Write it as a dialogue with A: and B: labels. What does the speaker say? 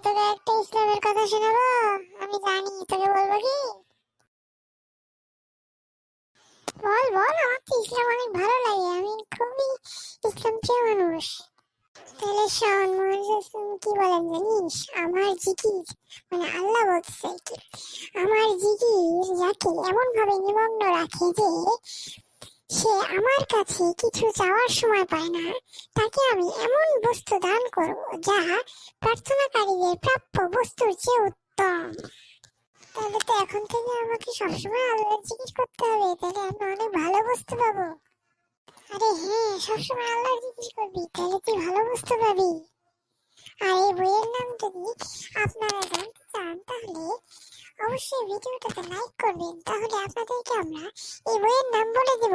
A: তোকে একটা ইসলামের কথা শোনাবো। আমি জানি তোকে বলবো কি। বল বল, আমার তো ইসলাম অনেক ভালো লাগে, আমি খুবই ইসলাম প্রিয় মানুষ। তাহলে শোন, কি বলেন জানিস? আমার জিকির, মানে আল্লাহ বলতেছে কি, আমার জিকির যাকে এমন ভাবে নিমগ্ন রাখে যে সে আমার কাছে কিছু চাওয়ার সময় পায় না, তাকে আমি এমন বস্তু দান করব যা প্রার্থনাকারীদের প্রাপ্য বস্তুর চেয়ে উত্তম। তাহলে তো এখন থেকে আমাকে সবসময় আল্লাহর জিকির করতে হবে, তাহলে আমি অনেক ভালো বস্তু পাবো। আরে হ্যাঁ, সবসময় আল্লাহর জিকির করবি, তাহলে তুই ভালো বস্তু পাবি। আর এই বইয়ের নাম যদি আপনারা জানতে চান তাহলে অবশ্যই ভিডিওটাতে লাইক করবেন, তাহলে আপনাদেরকে আমরা এই বইয়ের নাম বলে দেব।